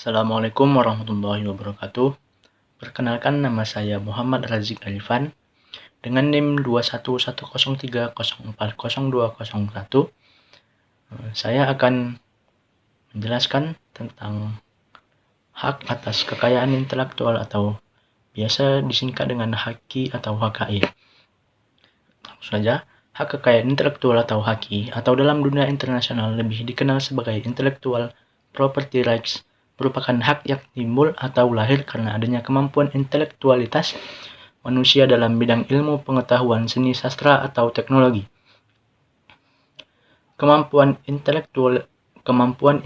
Assalamualaikum warahmatullahi wabarakatuh. Perkenalkan, nama saya Muhammad Razik Alifan dengan NIM 21103040201. Saya akan menjelaskan tentang hak atas kekayaan intelektual atau biasa disingkat dengan HAKI atau HKI. Langsung saja, hak kekayaan intelektual atau HAKI atau dalam dunia internasional lebih dikenal sebagai Intellectual Property Rights merupakan hak yang timbul atau lahir karena adanya kemampuan intelektualitas manusia dalam bidang ilmu pengetahuan, seni, sastra, atau teknologi. Kemampuan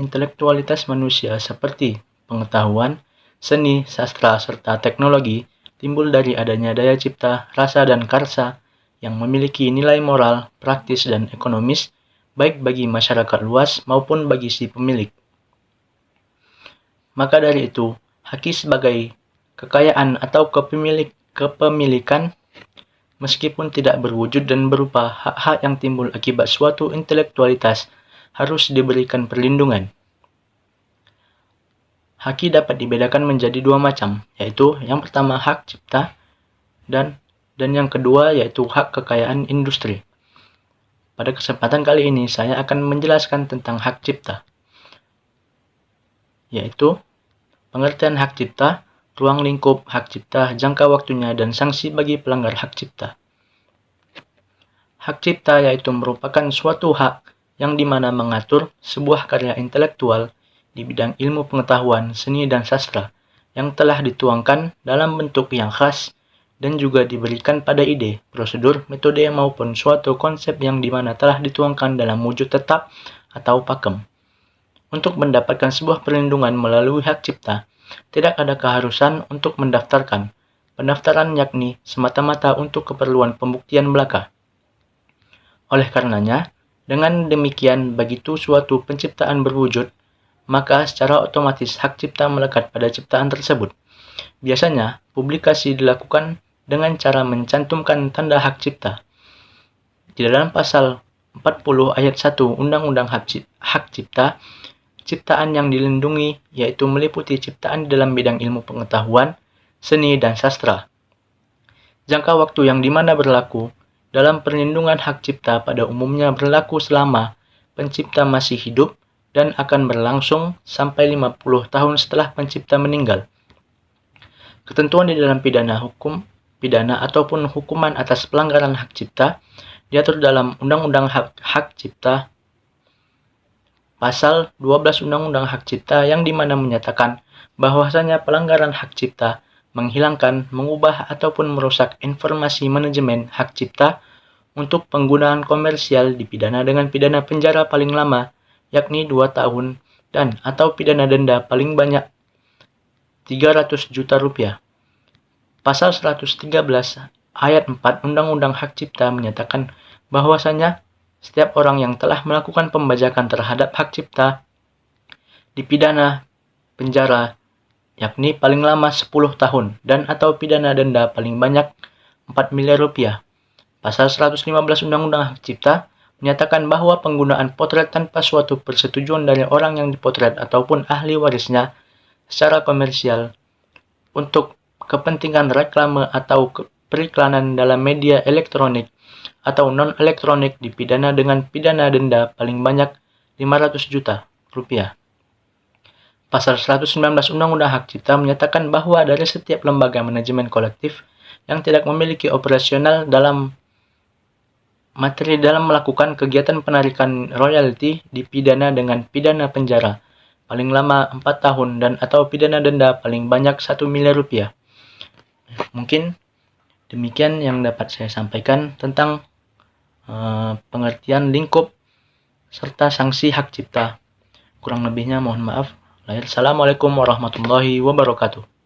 intelektualitas manusia seperti pengetahuan, seni, sastra, serta teknologi timbul dari adanya daya cipta, rasa, dan karsa yang memiliki nilai moral, praktis, dan ekonomis baik bagi masyarakat luas maupun bagi si pemilik. Maka dari itu, HAKI sebagai kekayaan atau kepemilikan meskipun tidak berwujud dan berupa hak-hak yang timbul akibat suatu intelektualitas harus diberikan perlindungan. HAKI dapat dibedakan menjadi dua macam, yaitu yang pertama hak cipta dan yang kedua yaitu hak kekayaan industri. Pada kesempatan kali ini saya akan menjelaskan tentang hak cipta, yaitu pengertian hak cipta, ruang lingkup hak cipta, jangka waktunya, dan sanksi bagi pelanggar hak cipta. Hak cipta yaitu merupakan suatu hak yang dimana mengatur sebuah karya intelektual di bidang ilmu pengetahuan, seni, dan sastra yang telah dituangkan dalam bentuk yang khas dan juga diberikan pada ide, prosedur, metode maupun suatu konsep yang dimana telah dituangkan dalam wujud tetap atau pakem. Untuk mendapatkan sebuah perlindungan melalui hak cipta, tidak ada keharusan untuk mendaftarkan. Pendaftaran yakni semata-mata untuk keperluan pembuktian belaka. Oleh karenanya, dengan demikian begitu suatu penciptaan berwujud, maka secara otomatis hak cipta melekat pada ciptaan tersebut. Biasanya, publikasi dilakukan dengan cara mencantumkan tanda hak cipta. Di dalam pasal 40 ayat 1 Undang-Undang Hak Cipta, ciptaan yang dilindungi yaitu meliputi ciptaan dalam bidang ilmu pengetahuan, seni, dan sastra. Jangka waktu yang dimana berlaku dalam perlindungan hak cipta pada umumnya berlaku selama pencipta masih hidup dan akan berlangsung sampai 50 tahun setelah pencipta meninggal. Ketentuan di dalam hukum pidana ataupun hukuman atas pelanggaran hak cipta diatur dalam Undang-Undang Hak Cipta Pasal 12 Undang-Undang Hak Cipta yang dimana menyatakan bahwasanya pelanggaran hak cipta menghilangkan, mengubah, ataupun merusak informasi manajemen hak cipta untuk penggunaan komersial dipidana dengan pidana penjara paling lama yakni 2 tahun dan atau pidana denda paling banyak 300 juta rupiah. Pasal 113 ayat 4 Undang-Undang Hak Cipta menyatakan bahwasanya setiap orang yang telah melakukan pembajakan terhadap hak cipta dipidana penjara yakni paling lama 10 tahun dan atau pidana denda paling banyak 4 miliar rupiah. Pasal 115 Undang-Undang Hak Cipta menyatakan bahwa penggunaan potret tanpa suatu persetujuan dari orang yang dipotret ataupun ahli warisnya secara komersial untuk kepentingan reklame atau periklanan dalam media elektronik atau non-elektronik dipidana dengan pidana denda paling banyak 500 juta rupiah. Pasal 119 Undang-Undang Hak Cipta menyatakan bahwa dari setiap lembaga manajemen kolektif yang tidak memiliki operasional dalam materi dalam melakukan kegiatan penarikan royalti dipidana dengan pidana penjara paling lama 4 tahun dan atau pidana denda paling banyak 1 miliar rupiah. Mungkin demikian yang dapat saya sampaikan tentang pengertian lingkup serta sanksi hak cipta. Kurang lebihnya mohon maaf. Assalamualaikum warahmatullahi wabarakatuh.